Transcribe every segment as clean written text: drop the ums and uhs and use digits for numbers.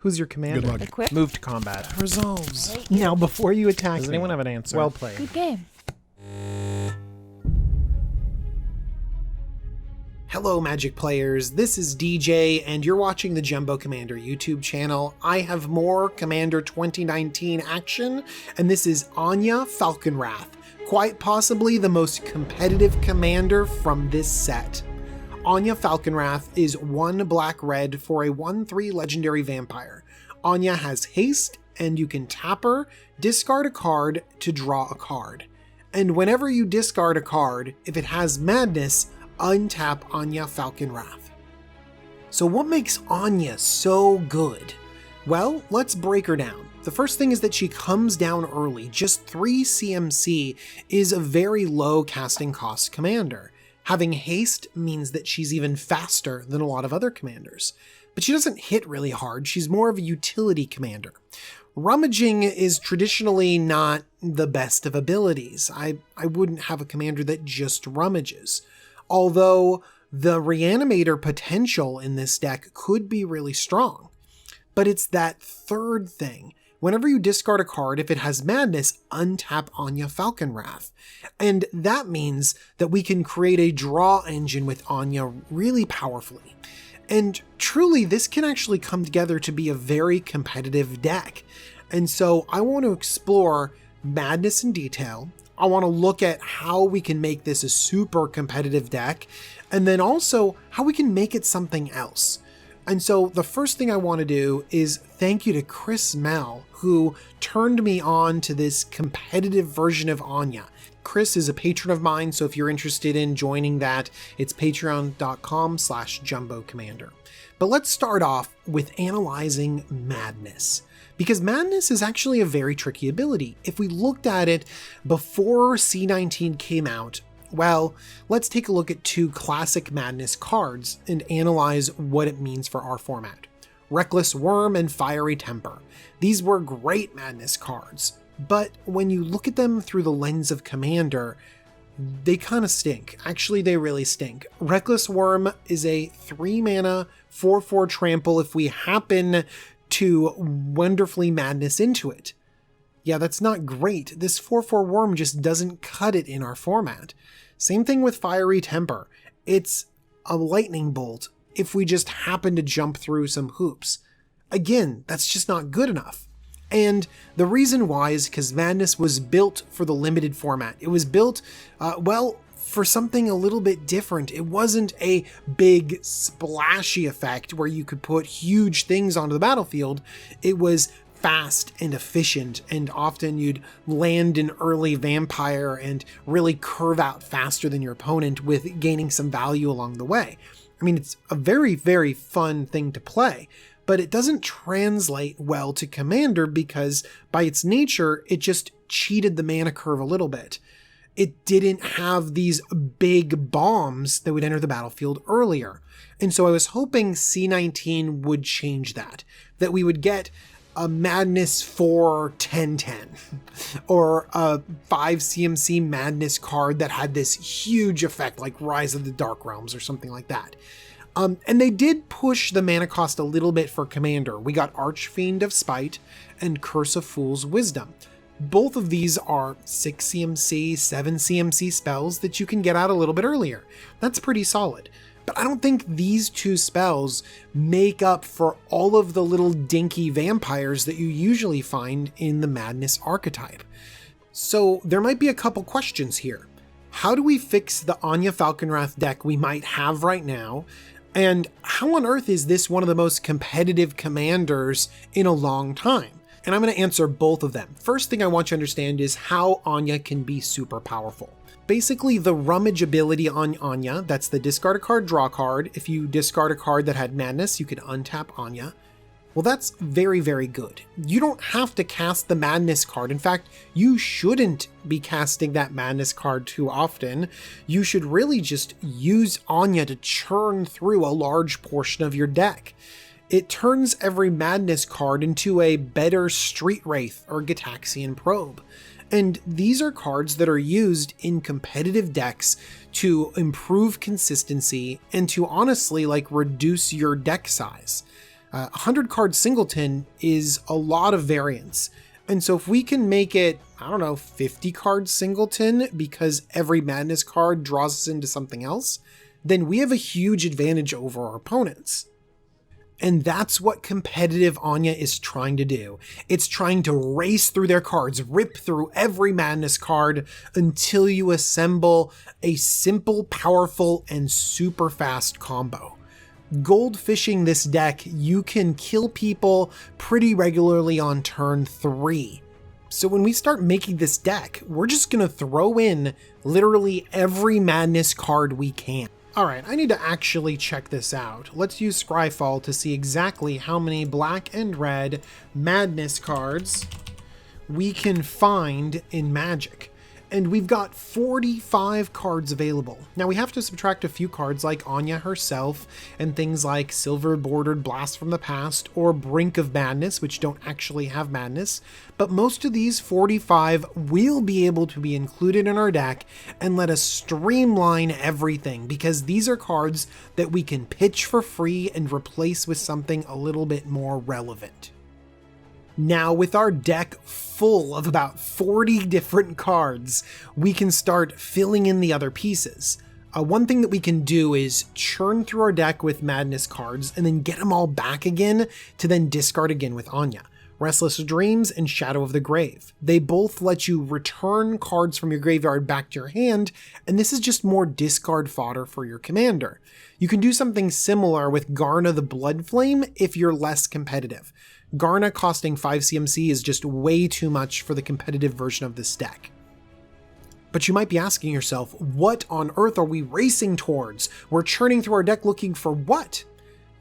Who's your commander? Good luck. Equip. Move to combat. Resolves. Now, before you attack Does me, anyone have an answer? well played. Good game. Hello Magic players, this is DJ and you're watching the Jumbo Commander YouTube channel. I have more Commander 2019 action, and this is Anje Falconwrath, quite possibly the most competitive commander from this set. Anje Falconwrath is 1 black-red for a 1/3 legendary vampire. Anje has haste, and you can tap her, discard a card to draw a card. And whenever you discard a card, if it has madness, untap Anje Falconwrath. So what makes Anje so good? Well, let's break her down. The first thing is that she comes down early. Just 3 CMC is a very low casting cost commander. Having haste means that she's even faster than a lot of other commanders. But she doesn't hit really hard, she's more of a utility commander. Rummaging is traditionally not the best of abilities. I wouldn't have a commander that just rummages. Although the Reanimator potential in this deck could be really strong. But it's that third thing. Whenever you discard a card, if it has madness, untap Anje Falconwrath. And that means that we can create a draw engine with Anje really powerfully. And truly, this can actually come together to be a very competitive deck. And so I want to explore madness in detail. I want to look at how we can make this a super competitive deck, and then also how we can make it something else. And so the first thing I want to do is thank you to Chris Mal, who turned me on to this competitive version of Anje. Chris is a patron of mine, so if you're interested in joining that, it's patreon.com/jumbocommander. But let's start off with analyzing madness, because madness is actually a very tricky ability. If we looked at it before C19 came out, well, let's take a look at 2 classic madness cards and analyze what it means for our format. Reckless Worm and Fiery Temper. These were great madness cards, but when you look at them through the lens of Commander, they kind of stink. Actually, they really stink. Reckless Worm is a 3 mana 4/4 trample if we happen to wonderfully madness into it. Yeah, that's not great. This 4/4 worm just doesn't cut it in our format. Same thing with Fiery Temper. It's a lightning bolt if we just happen to jump through some hoops. Again, that's just not good enough. And the reason why is because madness was built for the limited format. It was built, for something a little bit different. It wasn't a big splashy effect where you could put huge things onto the battlefield. It was fast and efficient, and often you'd land an early vampire and really curve out faster than your opponent with gaining some value along the way. I mean, it's a very, very fun thing to play, but it doesn't translate well to Commander because by its nature, it just cheated the mana curve a little bit. It didn't have these big bombs that would enter the battlefield earlier. And so I was hoping C19 would change that we would get a Madness for 10/10 or a 5 CMC Madness card that had this huge effect like Rise of the Dark Realms or something like that. And they did push the mana cost a little bit for Commander. We got Archfiend of Spite and Curse of Fool's Wisdom. Both of these are 6 CMC, 7 CMC spells that you can get out a little bit earlier. That's pretty solid. But I don't think these 2 spells make up for all of the little dinky vampires that you usually find in the Madness archetype. So there might be a couple questions here. How do we fix the Anje Falconwrath deck we might have right now? And how on earth is this one of the most competitive commanders in a long time? And I'm going to answer both of them. First thing I want you to understand is how Anje can be super powerful. Basically, the rummage ability on Anje, that's the discard a card, draw a card. If you discard a card that had madness, you could untap Anje. Well, that's very, very good. You don't have to cast the madness card. In fact, you shouldn't be casting that madness card too often. You should really just use Anje to churn through a large portion of your deck. It turns every madness card into a better Street Wraith or Gitaxian Probe. And these are cards that are used in competitive decks to improve consistency and to honestly reduce your deck size. 100 card singleton is a lot of variance. And so if we can make it, I don't know, 50 card singleton because every madness card draws us into something else, then we have a huge advantage over our opponents. And that's what competitive Anja is trying to do. It's trying to race through their cards, rip through every madness card until you assemble a simple, powerful, and super fast combo. Goldfishing this deck, you can kill people pretty regularly on turn 3. So when we start making this deck, we're just going to throw in literally every madness card we can. Alright, I need to actually check this out. Let's use Scryfall to see exactly how many black and red madness cards we can find in Magic. And we've got 45 cards available. Now we have to subtract a few cards like Anja herself and things like Silver Bordered Blast from the Past or Brink of Madness, which don't actually have madness. But most of these 45 will be able to be included in our deck and let us streamline everything, because these are cards that we can pitch for free and replace with something a little bit more relevant. Now, with our deck full of about 40 different cards, we can start filling in the other pieces. One thing that we can do is churn through our deck with madness cards and then get them all back again to then discard again with Anja. Restless Dreams and Shadow of the Grave. They both let you return cards from your graveyard back to your hand, and this is just more discard fodder for your commander. You can do something similar with Garna the Bloodflame if you're less competitive. Garna costing 5 CMC is just way too much for the competitive version of this deck. But you might be asking yourself, what on earth are we racing towards? We're churning through our deck looking for what?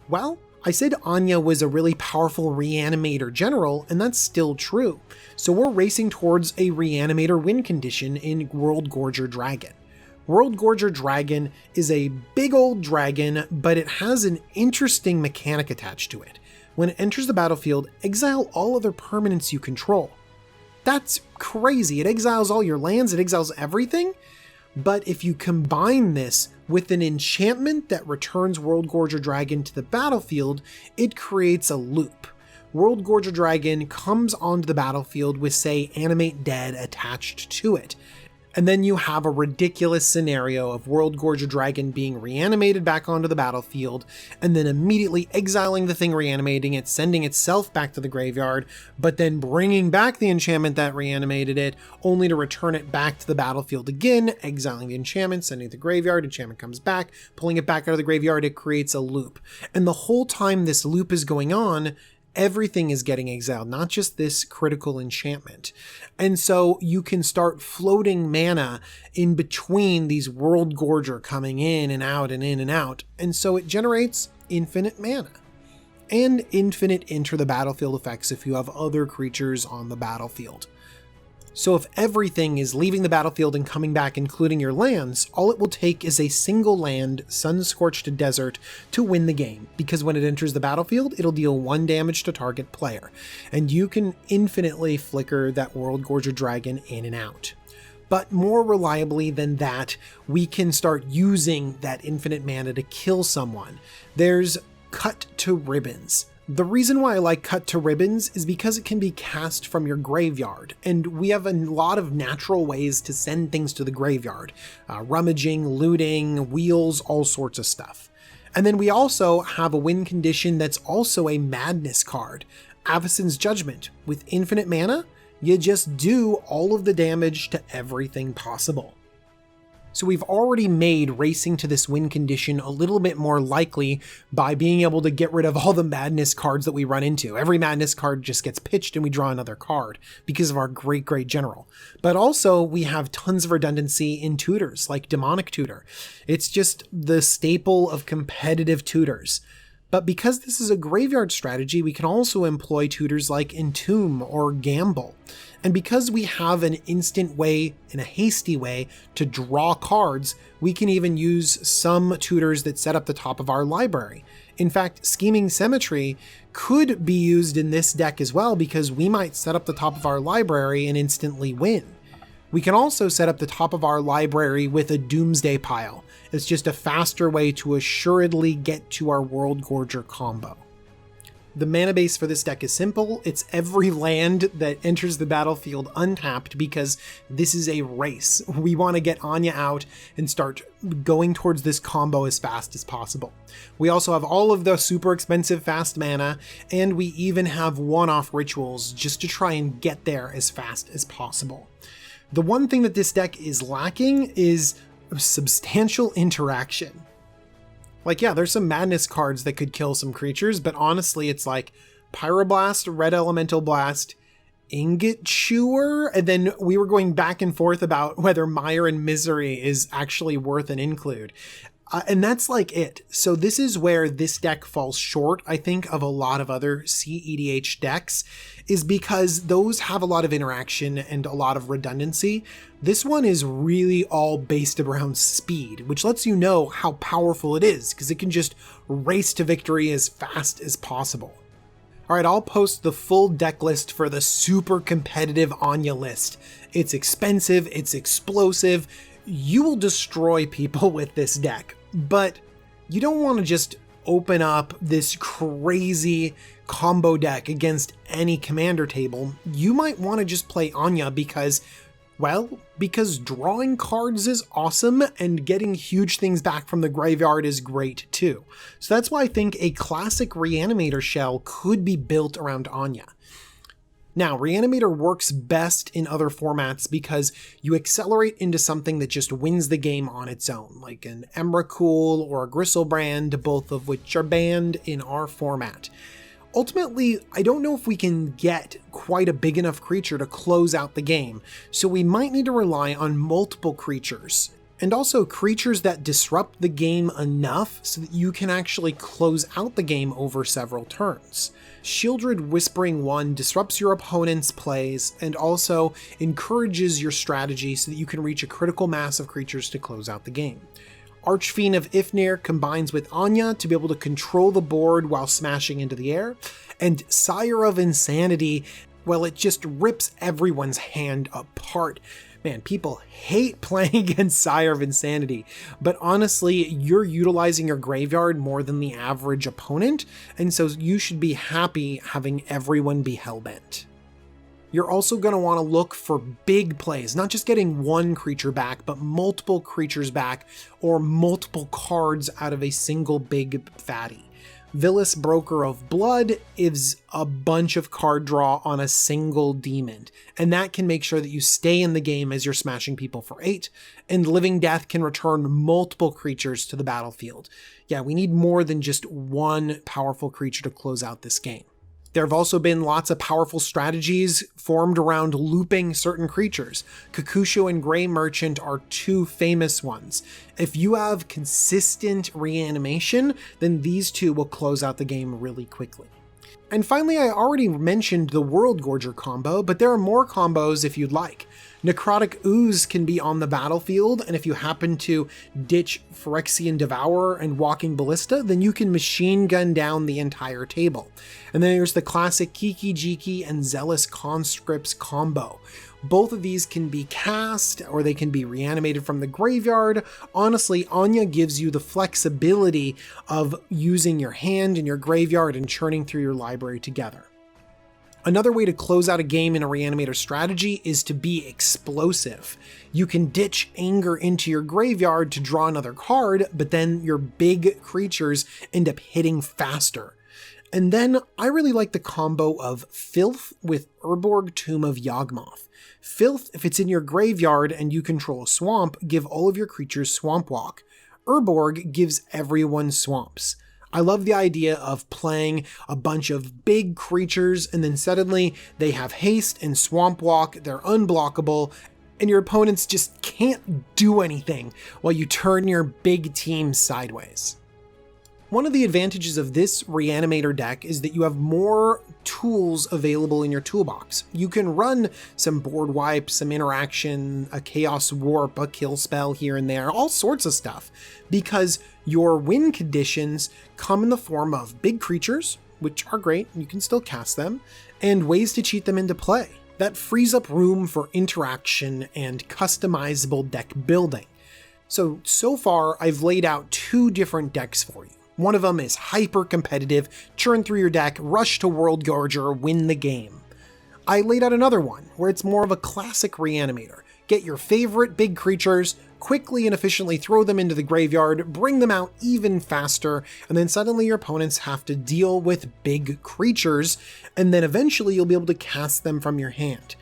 Well, I said Anja was a really powerful Reanimator general, and that's still true. So we're racing towards a Reanimator win condition in World Gorger Dragon. World Gorger Dragon is a big old dragon, but it has an interesting mechanic attached to it. When it enters the battlefield, exile all other permanents you control. That's crazy. It exiles all your lands, it exiles everything. But if you combine this with an enchantment that returns World Gorger Dragon to the battlefield, it creates a loop. World Gorger Dragon comes onto the battlefield with, say, Animate Dead attached to it. And then you have a ridiculous scenario of World Gorger Dragon being reanimated back onto the battlefield, and then immediately exiling the thing reanimating it, sending itself back to the graveyard, but then bringing back the enchantment that reanimated it, only to return it back to the battlefield again, exiling the enchantment, sending it to the graveyard, enchantment comes back, pulling it back out of the graveyard, it creates a loop. And the whole time this loop is going on, everything is getting exiled, not just this critical enchantment. And so you can start floating mana in between these World Gorger coming in and out and in and out. And so it generates infinite mana and infinite enter the battlefield effects if you have other creatures on the battlefield. So if everything is leaving the battlefield and coming back, including your lands, all it will take is a single land, Sun-Scorched Desert, to win the game, because when it enters the battlefield, it'll deal 1 damage to target player, and you can infinitely flicker that World Gorger Dragon in and out. But more reliably than that, we can start using that infinite mana to kill someone. There's Cut to Ribbons. The reason why I like Cut to Ribbons is because it can be cast from your graveyard, and we have a lot of natural ways to send things to the graveyard. Rummaging, looting, wheels, all sorts of stuff. And then we also have a win condition that's also a madness card. Avacyn's Judgment. With infinite mana, you just do all of the damage to everything possible. So we've already made racing to this win condition a little bit more likely by being able to get rid of all the madness cards that we run into. Every madness card just gets pitched and we draw another card because of our great general. But also we have tons of redundancy in tutors like Demonic Tutor. It's just the staple of competitive tutors. But because this is a graveyard strategy, we can also employ tutors like Entomb or Gamble. And because we have an instant way and a hasty way to draw cards, we can even use some tutors that set up the top of our library. In fact, Scheming Symmetry could be used in this deck as well, because we might set up the top of our library and instantly win. We can also set up the top of our library with a Doomsday Pile. It's just a faster way to assuredly get to our World Gorger combo. The mana base for this deck is simple. It's every land that enters the battlefield untapped because this is a race. We want to get Anja out and start going towards this combo as fast as possible. We also have all of the super expensive fast mana, and we even have one-off rituals just to try and get there as fast as possible. The one thing that this deck is lacking is substantial interaction. Like, yeah, there's some madness cards that could kill some creatures, but honestly, it's like Pyroblast, Red Elemental Blast, Ingot Chewer, and then we were going back and forth about whether Mire and Misery is actually worth an include. And that's like it. So this is where this deck falls short, I think, of a lot of other CEDH decks, is because those have a lot of interaction and a lot of redundancy. This one is really all based around speed, which lets you know how powerful it is, because it can just race to victory as fast as possible. All right, I'll post the full deck list for the super competitive Anja list. It's expensive, it's explosive. You will destroy people with this deck, but you don't want to just open up this crazy combo deck against any commander table. You might want to just play Anja because drawing cards is awesome and getting huge things back from the graveyard is great too. So that's why I think a classic Reanimator shell could be built around Anja. Now, Reanimator works best in other formats because you accelerate into something that just wins the game on its own, like an Emrakul or a Gristlebrand, both of which are banned in our format. Ultimately, I don't know if we can get quite a big enough creature to close out the game, so we might need to rely on multiple creatures. And also creatures that disrupt the game enough so that you can actually close out the game over several turns. Sheoldred Whispering One disrupts your opponent's plays and also encourages your strategy so that you can reach a critical mass of creatures to close out the game. Archfiend of Ifnir combines with Anja to be able to control the board while smashing into the air, and Sire of Insanity, well, it just rips everyone's hand apart. Man, people hate playing against Sire of Insanity, but honestly, you're utilizing your graveyard more than the average opponent, and so you should be happy having everyone be hellbent. You're also going to want to look for big plays, not just getting one creature back, but multiple creatures back, or multiple cards out of a single big fatty. Vilis Broker of Blood is a bunch of card draw on a single demon, and that can make sure that you stay in the game as you're smashing people for 8, and Living Death can return multiple creatures to the battlefield. Yeah, we need more than just one powerful creature to close out this game. There have also been lots of powerful strategies formed around looping certain creatures. Kakusho and Grey Merchant are two famous ones. If you have consistent reanimation, then these two will close out the game really quickly. And finally, I already mentioned the World Gorger combo, but there are more combos if you'd like. Necrotic Ooze can be on the battlefield, and if you happen to ditch Phyrexian Devourer and Walking Ballista, then you can machine gun down the entire table. And then there's the classic Kiki Jiki and Zealous Conscripts combo. Both of these can be cast, or they can be reanimated from the graveyard. Honestly, Anja gives you the flexibility of using your hand and your graveyard and churning through your library together. Another way to close out a game in a Reanimator strategy is to be explosive. You can ditch Anger into your graveyard to draw another card, but then your big creatures end up hitting faster. And then I really like the combo of Filth with Urborg Tomb of Yawgmoth. Filth, if it's in your graveyard and you control a swamp, give all of your creatures Swamp Walk. Urborg gives everyone swamps. I love the idea of playing a bunch of big creatures and then suddenly they have haste and Swamp Walk, they're unblockable, and your opponents just can't do anything while you turn your big team sideways. One of the advantages of this Reanimator deck is that you have more tools available in your toolbox. You can run some board wipes, some interaction, a Chaos Warp, a kill spell here and there, all sorts of stuff, because your win conditions come in the form of big creatures, which are great, you can still cast them, and ways to cheat them into play. That frees up room for interaction and customizable deck building. So far I've laid out two different decks for you. One of them is hyper competitive, churn through your deck, rush to World Gorger, win the game. I laid out another one where it's more of a classic Reanimator. Get your favorite big creatures, quickly and efficiently throw them into the graveyard, bring them out even faster, and then suddenly your opponents have to deal with big creatures, and then eventually you'll be able to cast them from your hand.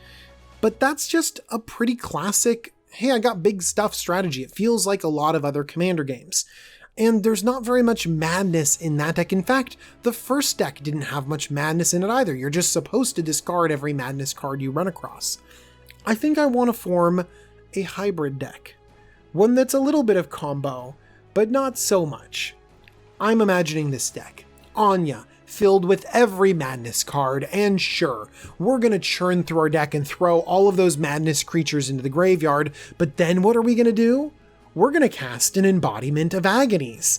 But that's just a pretty classic, hey, I got big stuff strategy. It feels like a lot of other Commander games. And there's not very much madness in that deck. In fact, the first deck didn't have much madness in it either. You're just supposed to discard every madness card you run across. I think I want to form a hybrid deck. One that's a little bit of combo, but not so much. I'm imagining this deck. Anja, filled with every madness card, and sure, we're gonna churn through our deck and throw all of those madness creatures into the graveyard, but then what are we gonna do? We're gonna cast an Embodiment of Agonies.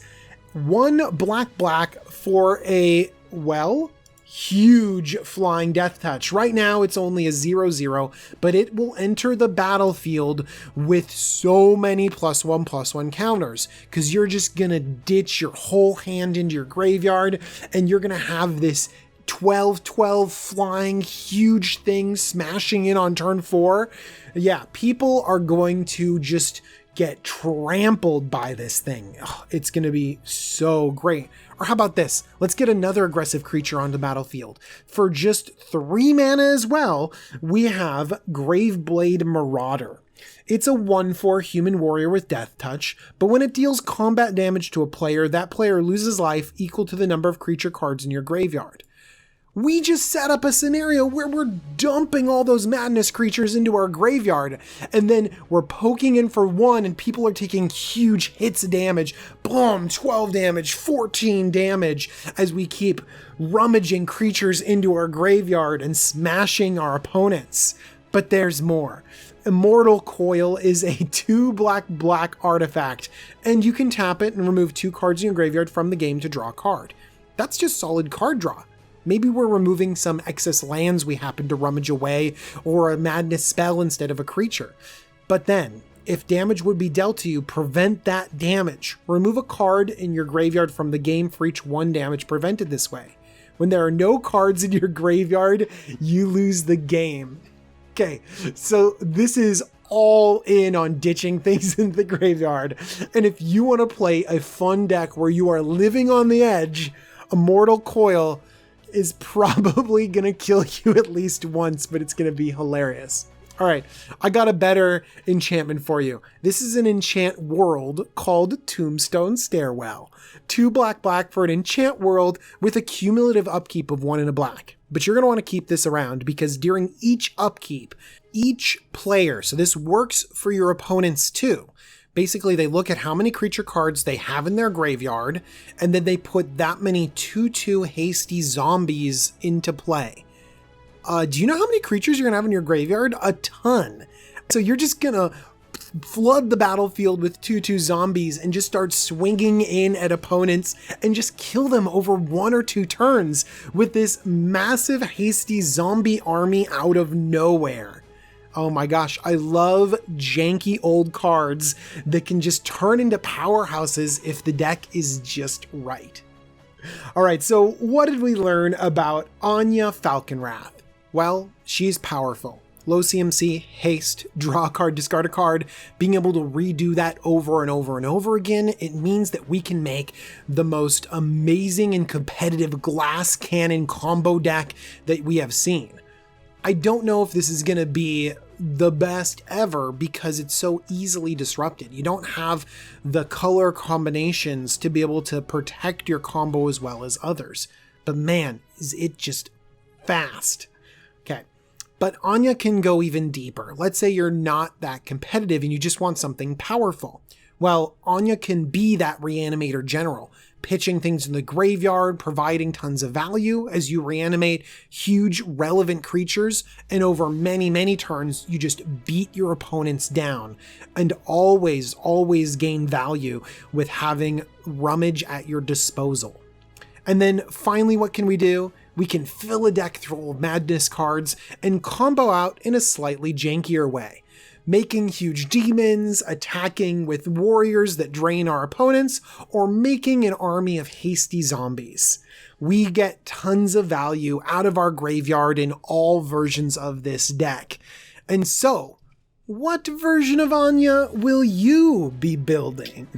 1 black for a, well, huge flying death touch. Right now it's only a 0/0, but it will enter the battlefield with so many +1/+1 counters, because you're just gonna ditch your whole hand into your graveyard and you're gonna have this 12/12 flying huge thing smashing in on turn 4. Yeah, people are going to just get trampled by this thing. Oh, it's going to be so great. Or how about this? Let's get another aggressive creature onto the battlefield. For just 3 mana as well, we have Graveblade Marauder. It's a 1/4 human warrior with death touch, but when it deals combat damage to a player, that player loses life equal to the number of creature cards in your graveyard. We just set up a scenario where we're dumping all those madness creatures into our graveyard, and then we're poking in for 1 and people are taking huge hits of damage. Boom, 12 damage, 14 damage, as we keep rummaging creatures into our graveyard and smashing our opponents. But there's more. Immortal Coil is a 2 black artifact, and you can tap it and remove 2 cards in your graveyard from the game to draw a card. That's just solid card draw. Maybe we're removing some excess lands we happen to rummage away, or a madness spell instead of a creature. But then, if damage would be dealt to you, prevent that damage. Remove a card in your graveyard from the game for each 1 damage prevented this way. When there are no cards in your graveyard, you lose the game. Okay, so this is all in on ditching things in the graveyard. And if you want to play a fun deck where you are living on the edge, Immortal Coil is probably gonna kill you at least once, but it's gonna be hilarious. All right, I got a better enchantment for you. This is an enchant world called Tombstone Stairwell. 2 black for an enchant world with a cumulative upkeep of 1 and a black. But you're gonna wanna keep this around because during each upkeep, each player, so this works for your opponents too. Basically, they look at how many creature cards they have in their graveyard, and then they put that many 2/2 hasty zombies into play. Do you know how many creatures you're gonna have in your graveyard? A ton. So you're just gonna flood the battlefield with 2/2 zombies and just start swinging in at opponents and just kill them over 1 or 2 turns with this massive hasty zombie army out of nowhere. Oh my gosh, I love janky old cards that can just turn into powerhouses if the deck is just right. All right, so what did we learn about Anja Falconwrath? Well, she's powerful. Low CMC, haste, draw a card, discard a card. Being able to redo that over and over and over again, it means that we can make the most amazing and competitive glass cannon combo deck that we have seen. I don't know if this is going to be the best ever because it's so easily disrupted. You don't have the color combinations to be able to protect your combo as well as others. But man, is it just fast. Okay. But Anja can go even deeper. Let's say you're not that competitive and you just want something powerful. Well, Anja can be that Reanimator general, pitching things in the graveyard, providing tons of value as you reanimate huge relevant creatures, and over many turns, you just beat your opponents down and always gain value with having rummage at your disposal. And then finally, what can we do? We can fill a deck full of madness cards and combo out in a slightly jankier way. making huge demons, attacking with warriors that drain our opponents, or making an army of hasty zombies. We get tons of value out of our graveyard in all versions of this deck. And so, what version of Anja will you be building?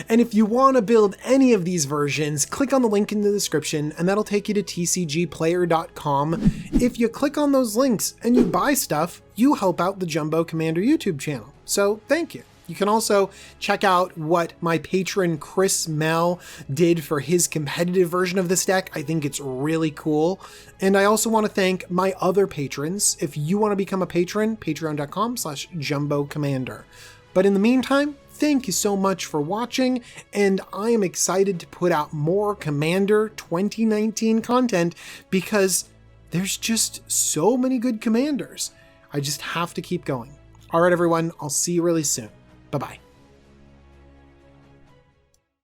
And if you want to build any of these versions, click on the link in the description and that'll take you to tcgplayer.com. If you click on those links and you buy stuff, you help out the Jumbo Commander YouTube channel. So thank you. You can also check out what my patron Chris Mel did for his competitive version of this deck. I think it's really cool. And I also want to thank my other patrons. If you want to become a patron, patreon.com/jumbocommander. But in the meantime, thank you so much for watching, and I am excited to put out more Commander 2019 content because there's just so many good commanders. I just have to keep going. All right, everyone, I'll see you really soon. Bye-bye.